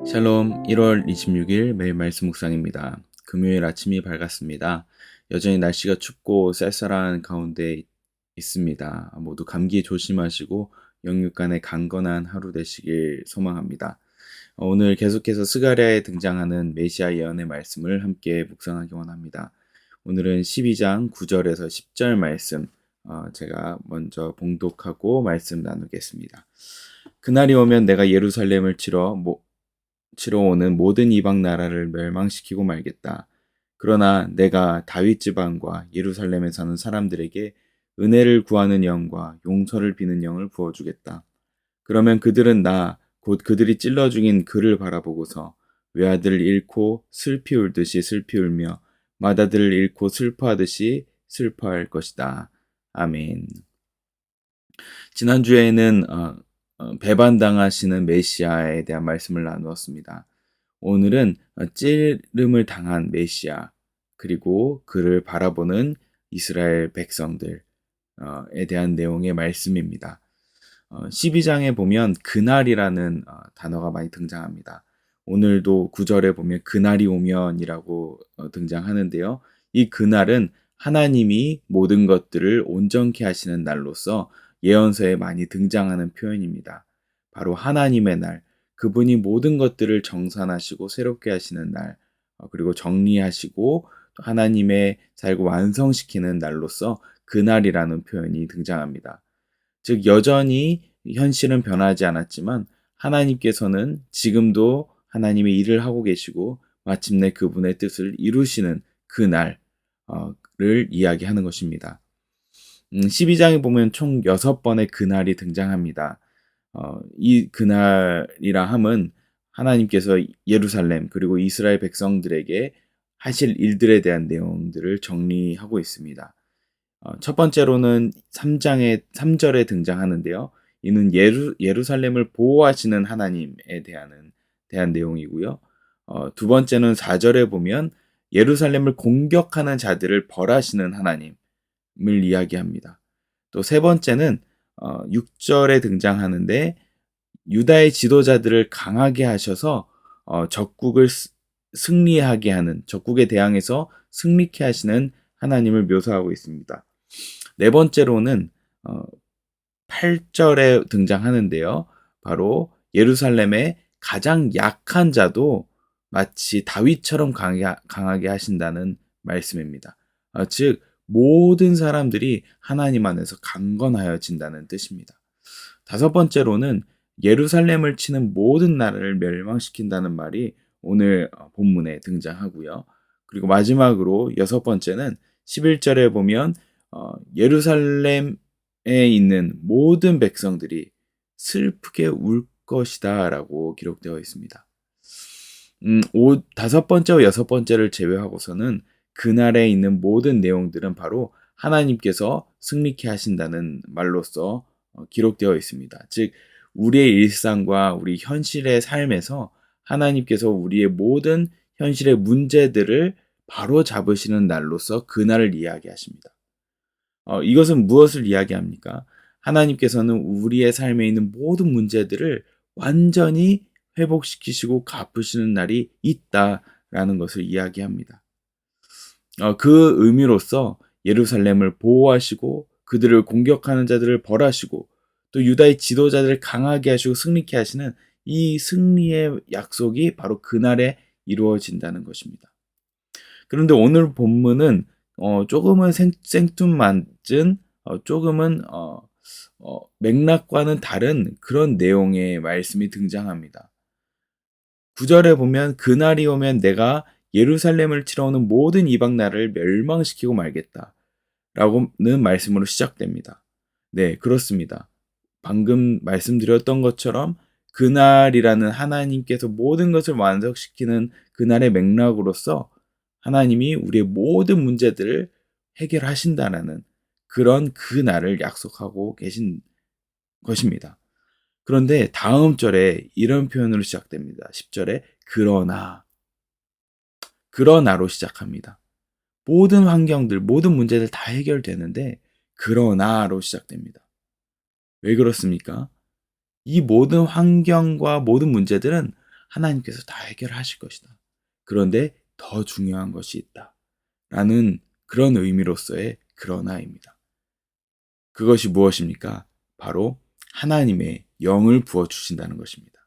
샬롬 1월 26일 매일 말씀 묵상입니다. 금요일 아침이 밝았습니다. 여전히 날씨가 춥고 쌀쌀한 가운데 있습니다. 모두 감기 조심하시고 영육간에 강건한 하루 되시길 소망합니다. 오늘 계속해서 스가랴에 등장하는 메시아 예언의 말씀을 함께 묵상하기 원합니다. 오늘은 12장 9절에서 10절 말씀 제가 먼저 봉독하고 말씀 나누겠습니다. 그날이 오면 내가 예루살렘을 치러 오는 모든 이방 나라를 멸망시키고 말겠다. 그러나 내가 다윗 지방과 예루살렘에 사는 사람들에게 은혜를 구하는 영과 용서를 비는 영을 부어주겠다. 그러면 그들은 곧 그들이 찔러 죽인 그를 바라보고서 외아들을 잃고 슬피 울듯이 슬피 울며 맏아들을 잃고 슬퍼하듯이 슬퍼할 것이다. 아멘. 지난주에는 배반당하시는 메시아에 대한 말씀을 나누었습니다. 오늘은 찌름을 당한 메시아 그리고 그를 바라보는 이스라엘 백성들에 대한 내용의 말씀입니다. 12장에 보면 그날이라는 단어가 많이 등장합니다. 오늘도 9절에 보면 그날이 오면이라고 등장하는데요. 이 그날은 하나님이 모든 것들을 온전케 하시는 날로서 예언서에 많이 등장하는 표현입니다. 바로 하나님의 날, 그분이 모든 것들을 정산하시고 새롭게 하시는 날, 그리고 정리하시고 또 하나님의 삶을 완성시키는 날로서 그날이라는 표현이 등장합니다. 즉 여전히 현실은 변하지 않았지만 하나님께서는 지금도 하나님의 일을 하고 계시고 마침내 그분의 뜻을 이루시는 그 날을 이야기하는 것입니다. 12장에 보면 총 6번의 그날이 등장합니다. 이 그날이라 함은 하나님께서 예루살렘 그리고 이스라엘 백성들에게 하실 일들에 대한 내용들을 정리하고 있습니다. 첫 번째로는 3절에 등장하는데요. 이는 예루살렘을 보호하시는 하나님에 대한 내용이고요. 두 번째는 4절에 보면 예루살렘을 공격하는 자들을 벌하시는 하나님을 이야기합니다. 또 세 번째는 6절에 등장하는데 유다의 지도자들을 강하게 하셔서 적국을 승리하게 하는, 적국에 대항해서 승리케 하시는 하나님을 묘사하고 있습니다. 네 번째로는 8절에 등장하는데요. 바로 예루살렘의 가장 약한 자도 마치 다윗처럼 강하게 하신다는 말씀입니다. 즉 모든 사람들이 하나님 안에서 강건하여진다는 뜻입니다. 다섯 번째로는 예루살렘을 치는 모든 나라를 멸망시킨다는 말이 오늘 본문에 등장하고요. 그리고 마지막으로 여섯 번째는 11절에 보면 예루살렘에 있는 모든 백성들이 슬프게 울 것이다 라고 기록되어 있습니다. 다섯 번째와 여섯 번째를 제외하고서는 그날에 있는 모든 내용들은 바로 하나님께서 승리케 하신다는 말로써 기록되어 있습니다. 즉 우리의 일상과 우리 현실의 삶에서 하나님께서 우리의 모든 현실의 문제들을 바로 잡으시는 날로서 그날을 이야기하십니다. 이것은 무엇을 이야기합니까? 하나님께서는 우리의 삶에 있는 모든 문제들을 완전히 회복시키시고 갚으시는 날이 있다라는 것을 이야기합니다. 그 의미로서 예루살렘을 보호하시고 그들을 공격하는 자들을 벌하시고 또 유다의 지도자들을 강하게 하시고 승리케 하시는 이 승리의 약속이 바로 그날에 이루어진다는 것입니다. 그런데 오늘 본문은 조금은 생뚱맞은 조금은 맥락과는 다른 그런 내용의 말씀이 등장합니다. 9절에 보면 그날이 오면 내가 예루살렘을 치러 오는 모든 이방 나라를 멸망시키고 말겠다 라고는 말씀으로 시작됩니다. 네, 그렇습니다. 방금 말씀드렸던 것처럼 그날이라는 하나님께서 모든 것을 완성시키는 그날의 맥락으로서 하나님이 우리의 모든 문제들을 해결하신다라는 그런 그날을 약속하고 계신 것입니다. 그런데 다음 절에 이런 표현으로 시작됩니다. 10절에 그러나로 시작합니다. 모든 환경들, 모든 문제들 다 해결되는데 그러나로 시작됩니다. 왜 그렇습니까? 이 모든 환경과 모든 문제들은 하나님께서 다 해결하실 것이다. 그런데 더 중요한 것이 있다. 라는 그런 의미로서의 그러나입니다. 그것이 무엇입니까? 바로 하나님의 영을 부어주신다는 것입니다.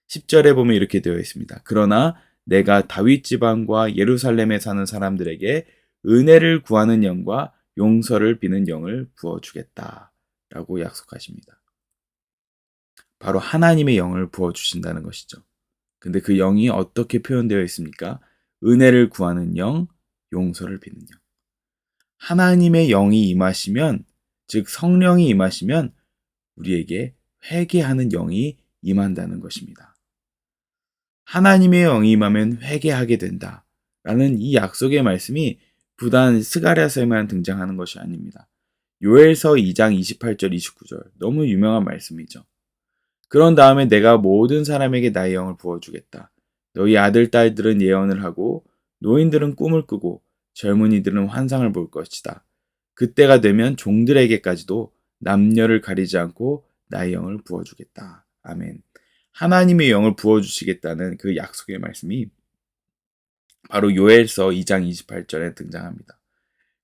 10절에 보면 이렇게 되어 있습니다. 그러나 내가 다윗 지방과 예루살렘에 사는 사람들에게 은혜를 구하는 영과 용서를 비는 영을 부어주겠다. 라고 약속하십니다. 바로 하나님의 영을 부어주신다는 것이죠. 근데 그 영이 어떻게 표현되어 있습니까? 은혜를 구하는 영, 용서를 비는 영. 하나님의 영이 임하시면, 즉 성령이 임하시면 우리에게 회개하는 영이 임한다는 것입니다. 하나님의 영이 임하면 회개하게 된다. 라는 이 약속의 말씀이 부단 스가랴서에만 등장하는 것이 아닙니다. 요엘서 2장 28절 29절 너무 유명한 말씀이죠. 그런 다음에 내가 모든 사람에게 나의 영을 부어주겠다. 너희 아들, 딸들은 예언을 하고 노인들은 꿈을 꾸고 젊은이들은 환상을 볼 것이다. 그때가 되면 종들에게까지도 남녀를 가리지 않고 나의 영을 부어주겠다. 아멘. 하나님의 영을 부어주시겠다는 그 약속의 말씀이 바로 요엘서 2장 28절에 등장합니다.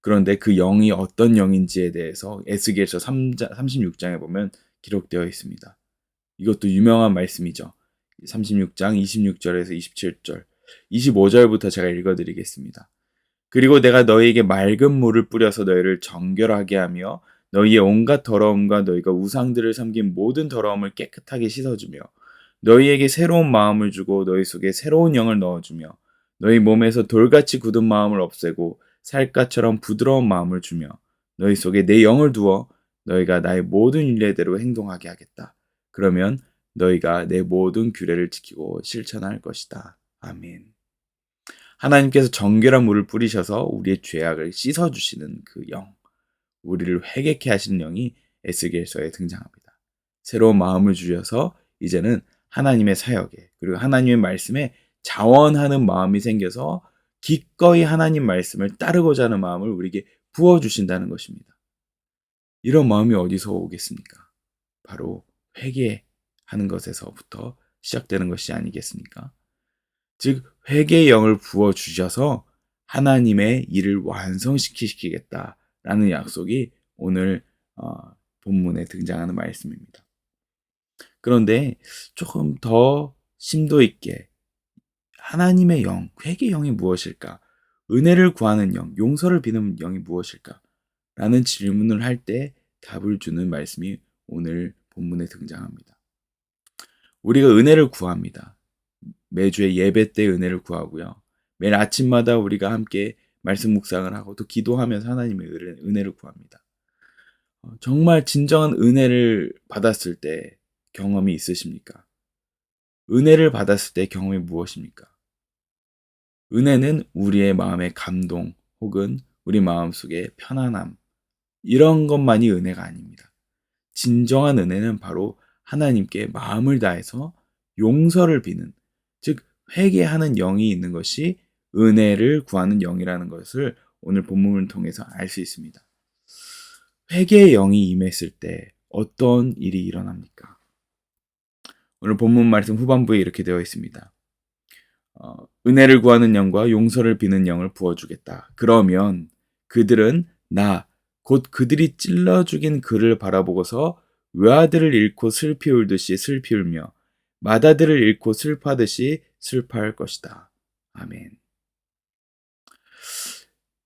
그런데 그 영이 어떤 영인지에 대해서 에스겔서 36장에 보면 기록되어 있습니다. 이것도 유명한 말씀이죠. 36장 26절에서 27절, 25절부터 제가 읽어드리겠습니다. 그리고 내가 너희에게 맑은 물을 뿌려서 너희를 정결하게 하며 너희의 온갖 더러움과 너희가 우상들을 섬긴 모든 더러움을 깨끗하게 씻어주며 너희에게 새로운 마음을 주고 너희 속에 새로운 영을 넣어주며 너희 몸에서 돌같이 굳은 마음을 없애고 살갗처럼 부드러운 마음을 주며 너희 속에 내 영을 두어 너희가 나의 모든 율례대로 행동하게 하겠다. 그러면 너희가 내 모든 규례를 지키고 실천할 것이다. 아멘. 하나님께서 정결한 물을 뿌리셔서 우리의 죄악을 씻어주시는 그 영, 우리를 회개케 하시는 영이 에스겔서에 등장합니다. 새로운 마음을 주셔서 이제는 하나님의 사역에 그리고 하나님의 말씀에 자원하는 마음이 생겨서 기꺼이 하나님 말씀을 따르고자 하는 마음을 우리에게 부어주신다는 것입니다. 이런 마음이 어디서 오겠습니까? 바로 회개하는 것에서부터 시작되는 것이 아니겠습니까? 즉 회개의 영을 부어주셔서 하나님의 일을 완성시키겠다라는 약속이 오늘 본문에 등장하는 말씀입니다. 그런데 조금 더 심도 있게 하나님의 영, 회개의 영이 무엇일까? 은혜를 구하는 영, 용서를 비는 영이 무엇일까? 라는 질문을 할 때 답을 주는 말씀이 오늘 본문에 등장합니다. 우리가 은혜를 구합니다. 매주의 예배 때 은혜를 구하고요. 매일 아침마다 우리가 함께 말씀 묵상을 하고 또 기도하면서 하나님의 은혜를 구합니다. 정말 진정한 은혜를 받았을 때 경험이 있으십니까? 은혜를 받았을 때 경험이 무엇입니까? 은혜는 우리의 마음의 감동 혹은 우리 마음속의 편안함 이런 것만이 은혜가 아닙니다. 진정한 은혜는 바로 하나님께 마음을 다해서 용서를 비는 즉 회개하는 영이 있는 것이 은혜를 구하는 영이라는 것을 오늘 본문을 통해서 알 수 있습니다. 회개의 영이 임했을 때 어떤 일이 일어납니까? 오늘 본문 말씀 후반부에 이렇게 되어 있습니다. 은혜를 구하는 영과 용서를 비는 영을 부어주겠다. 그러면 그들은 곧 그들이 찔러 죽인 그를 바라보고서 외아들을 잃고 슬피 울듯이 슬피 울며 맏아들을 잃고 슬퍼하듯이 슬퍼할 것이다. 아멘.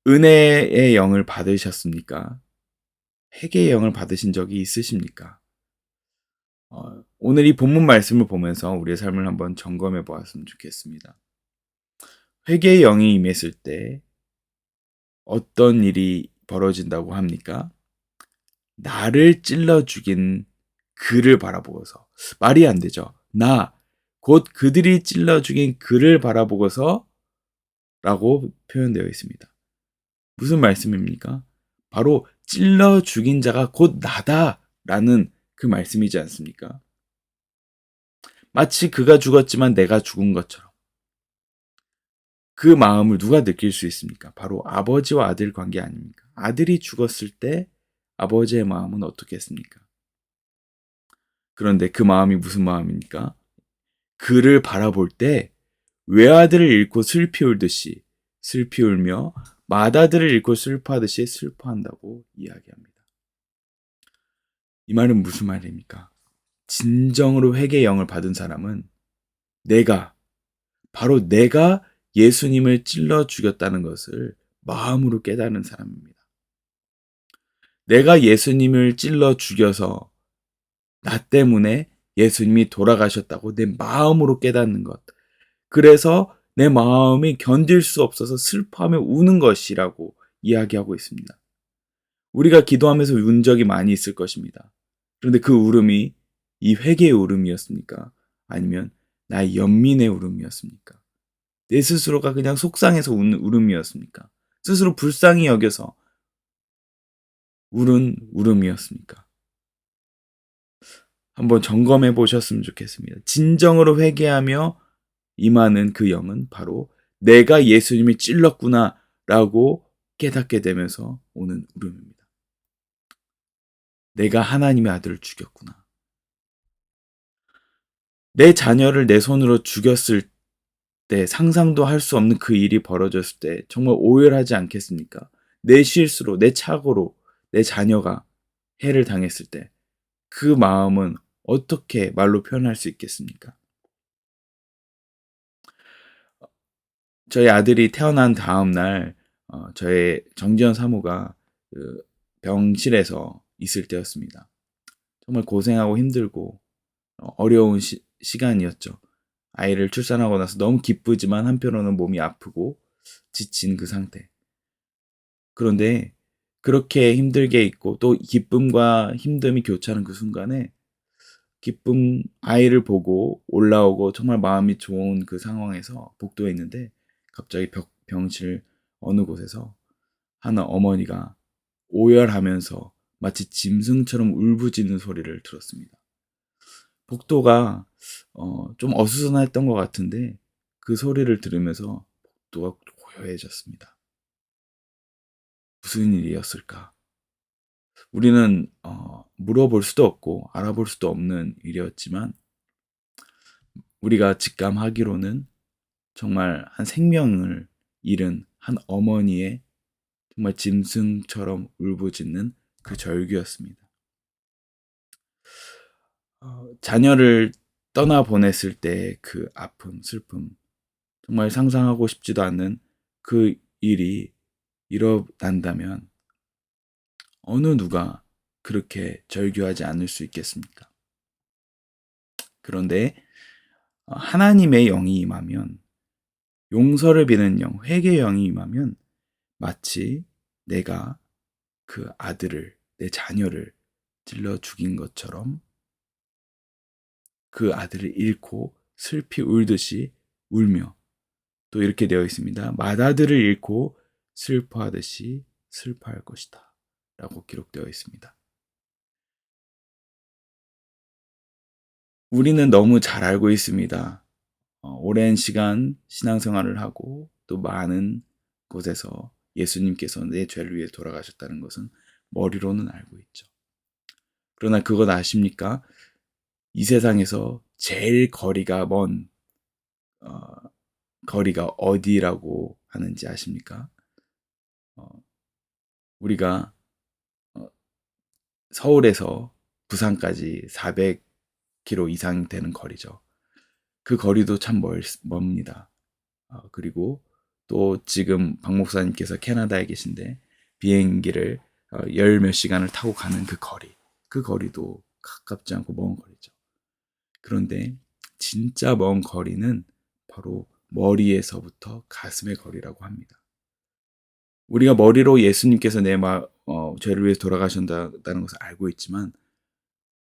은혜의 영을 받으셨습니까? 회개의 영을 받으신 적이 있으십니까? 오늘 이 본문 말씀을 보면서 우리의 삶을 한번 점검해 보았으면 좋겠습니다. 회개의 영이 임했을 때 어떤 일이 벌어진다고 합니까? 나를 찔러 죽인 그를 바라보고서 말이 안 되죠. 곧 그들이 찔러 죽인 그를 바라보고서 라고 표현되어 있습니다. 무슨 말씀입니까? 바로 찔러 죽인 자가 곧 나다라는 그 말씀이지 않습니까? 마치 그가 죽었지만 내가 죽은 것처럼. 그 마음을 누가 느낄 수 있습니까? 바로 아버지와 아들 관계 아닙니까? 아들이 죽었을 때 아버지의 마음은 어떻겠습니까? 그런데 그 마음이 무슨 마음입니까? 그를 바라볼 때 외아들을 잃고 슬피 울듯이 슬피 울며 맏아들을 잃고 슬퍼하듯이 슬퍼한다고 이야기합니다. 이 말은 무슨 말입니까? 진정으로 회개의 영을 받은 사람은 내가, 바로 내가 예수님을 찔러 죽였다는 것을 마음으로 깨달은 사람입니다. 내가 예수님을 찔러 죽여서 나 때문에 예수님이 돌아가셨다고 내 마음으로 깨닫는 것. 그래서 내 마음이 견딜 수 없어서 슬퍼하며 우는 것이라고 이야기하고 있습니다. 우리가 기도하면서 운 적이 많이 있을 것입니다. 그런데 그 울음이 이 회개의 울음이었습니까? 아니면 나의 연민의 울음이었습니까? 내 스스로가 그냥 속상해서 우는 울음이었습니까? 스스로 불쌍히 여겨서 울은 울음이었습니까? 한번 점검해 보셨으면 좋겠습니다. 진정으로 회개하며 임하는 그 영은 바로 내가 예수님이 찔렀구나 라고 깨닫게 되면서 오는 울음입니다. 내가 하나님의 아들을 죽였구나. 내 자녀를 내 손으로 죽였을 때 상상도 할 수 없는 그 일이 벌어졌을 때 정말 오열하지 않겠습니까? 내 실수로, 내 착오로 내 자녀가 해를 당했을 때 그 마음은 어떻게 말로 표현할 수 있겠습니까? 저희 아들이 태어난 다음 날 저의 정지현 사모가 그 병실에서 있을 때였습니다. 정말 고생하고 힘들고 어려운 시간이었죠. 아이를 출산하고 나서 너무 기쁘지만 한편으로는 몸이 아프고 지친 그 상태. 그런데 그렇게 힘들게 있고 또 기쁨과 힘듦이 교차하는 그 순간에 기쁨 아이를 보고 올라오고 정말 마음이 좋은 그 상황에서 복도에 있는데 갑자기 병실 어느 곳에서 한 어머니가 오열하면서 마치 짐승처럼 울부짖는 소리를 들었습니다. 복도가 좀 어수선했던 것 같은데 그 소리를 들으면서 복도가 고요해졌습니다. 무슨 일이었을까? 우리는 물어볼 수도 없고 알아볼 수도 없는 일이었지만 우리가 직감하기로는 정말 한 생명을 잃은 한 어머니의 정말 짐승처럼 울부짖는 그 절규였습니다. 자녀를 떠나보냈을 때 그 아픔, 슬픔, 정말 상상하고 싶지도 않는 그 일이 일어난다면 어느 누가 그렇게 절규하지 않을 수 있겠습니까? 그런데 하나님의 영이 임하면 용서를 비는 영, 회개의 영이 임하면 마치 내가 그 아들을, 내 자녀를 찔러 죽인 것처럼 그 아들을 잃고 슬피 울듯이 울며 또 이렇게 되어 있습니다. 맏아들을 잃고 슬퍼하듯이 슬퍼할 것이다. 라고 기록되어 있습니다. 우리는 너무 잘 알고 있습니다. 오랜 시간 신앙생활을 하고 또 많은 곳에서 예수님께서 내 죄를 위해 돌아가셨다는 것은 머리로는 알고 있죠. 그러나 그것 아십니까? 이 세상에서 제일 거리가 먼 어, 거리가 어디라고 하는지 아십니까? 어, 우리가 어, 서울에서 부산까지 400km 이상 되는 거리죠. 그 거리도 참 멉니다. 그리고 또 지금 박 목사님께서 캐나다에 계신데 비행기를 열 몇 시간을 타고 가는 그 거리도 가깝지 않고 먼 거리죠. 그런데 진짜 먼 거리는 바로 머리에서부터 가슴의 거리라고 합니다. 우리가 머리로 예수님께서 죄를 위해서 돌아가신다는 것을 알고 있지만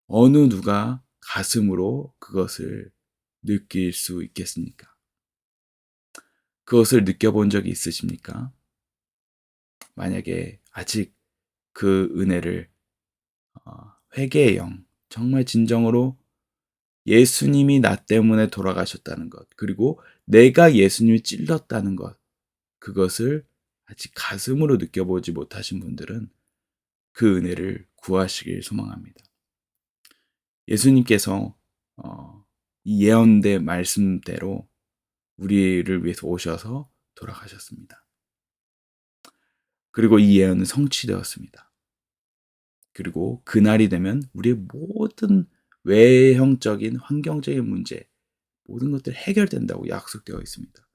어느 누가 가슴으로 그것을 느낄 수 있겠습니까? 그것을 느껴본 적이 있으십니까? 만약에 아직 그 은혜를 회개의 영, 정말 진정으로 예수님이 나 때문에 돌아가셨다는 것, 그리고 내가 예수님을 찔렀다는 것, 그것을 아직 가슴으로 느껴보지 못하신 분들은 그 은혜를 구하시길 소망합니다. 예수님께서 이 예언된 말씀대로 우리를 위해서 오셔서 돌아가셨습니다. 그리고 이 예언은 성취되었습니다. 그리고 그날이 되면 우리의 모든 외형적인 환경적인 문제, 모든 것들이 해결된다고 약속되어 있습니다.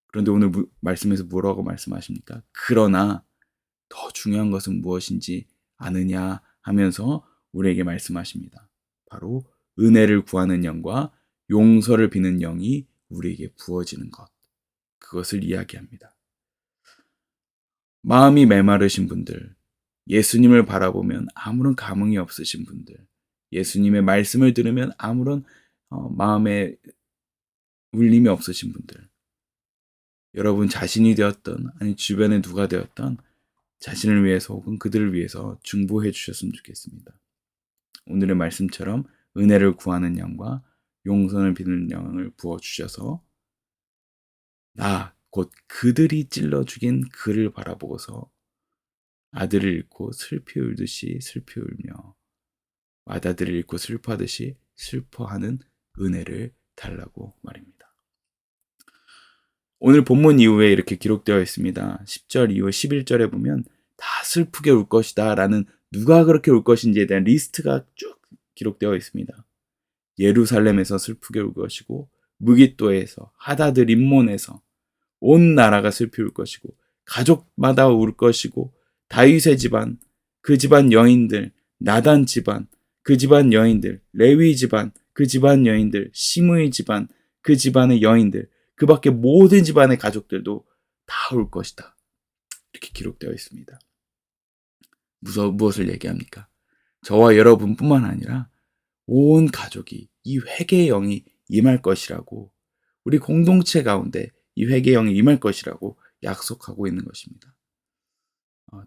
그런데 오늘 말씀에서 뭐라고 말씀하십니까? 그러나 더 중요한 것은 무엇인지 아느냐 하면서 우리에게 말씀하십니다. 바로 은혜를 구하는 영과 용서를 비는 영이 우리에게 부어지는 것. 그것을 이야기합니다. 마음이 메마르신 분들, 예수님을 바라보면 아무런 감흥이 없으신 분들, 예수님의 말씀을 들으면 아무런 마음에 울림이 없으신 분들, 여러분 자신이 되었던 아니 주변에 누가 되었던 자신을 위해서 혹은 그들을 위해서 중보해 주셨으면 좋겠습니다. 오늘의 말씀처럼 은혜를 구하는 영과 용서를 비는 영을 부어주셔서 곧 그들이 찔러 죽인 그를 바라보고서 아들을 잃고 슬피 울듯이 슬피 울며 맏아들을 잃고 슬퍼하듯이 슬퍼하는 은혜를 달라고 말입니다. 오늘 본문 이후에 이렇게 기록되어 있습니다. 10절 이후 11절에 보면 다 슬프게 울 것이다 라는 누가 그렇게 울 것인지에 대한 리스트가 쭉 기록되어 있습니다. 예루살렘에서 슬프게 울 것이고 무깃도에서 하다드 림몬에서 온 나라가 슬피 울 것이고 가족마다 울 것이고 다윗의 집안, 그 집안 여인들, 나단 집안, 그 집안 여인들, 레위 집안, 그 집안 여인들, 시므의 집안, 그 집안의 여인들, 그 밖에 모든 집안의 가족들도 다 울 것이다. 이렇게 기록되어 있습니다. 무엇을 얘기합니까? 저와 여러분뿐만 아니라 온 가족이 이 회개의 영이 임할 것이라고, 우리 공동체 가운데 이 회개의 영이 임할 것이라고 약속하고 있는 것입니다.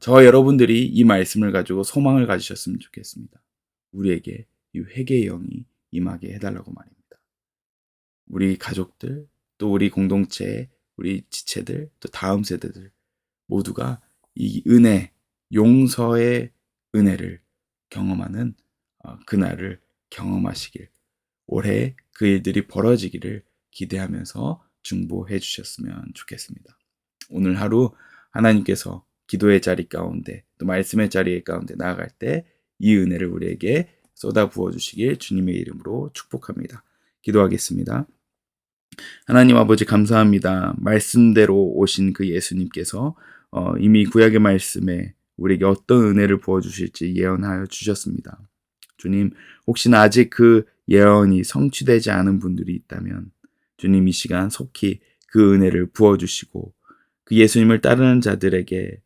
저와 여러분들이 이 말씀을 가지고 소망을 가지셨으면 좋겠습니다. 우리에게 이 회개의 영이 임하게 해달라고 말입니다. 우리 가족들, 또 우리 공동체, 우리 지체들, 또 다음 세대들 모두가 이 은혜, 용서의 은혜를 경험하는 그날을 경험하시길, 올해 그 일들이 벌어지기를 기대하면서 중보해 주셨으면 좋겠습니다. 오늘 하루 하나님께서 기도의 자리 가운데 또 말씀의 자리 가운데 나아갈 때 이 은혜를 우리에게 쏟아 부어 주시길 주님의 이름으로 축복합니다. 기도하겠습니다. 하나님 아버지 감사합니다. 말씀대로 오신 그 예수님께서 이미 구약의 말씀에 우리에게 어떤 은혜를 부어주실지 예언하여 주셨습니다. 주님, 혹시나 아직 그 예언이 성취되지 않은 분들이 있다면 주님 이 시간 속히 그 은혜를 부어주시고 그 예수님을 따르는 자들에게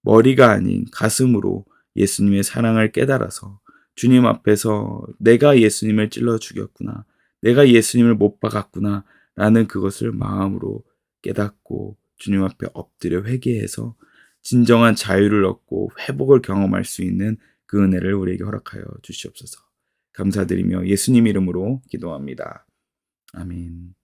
머리가 아닌 가슴으로 예수님의 사랑을 깨달아서 주님 앞에서 내가 예수님을 찔러 죽였구나, 내가 예수님을 못 박았구나 라는 그것을 마음으로 깨닫고 주님 앞에 엎드려 회개해서 진정한 자유를 얻고 회복을 경험할 수 있는 그 은혜를 우리에게 허락하여 주시옵소서. 감사드리며 예수님 이름으로 기도합니다. 아멘.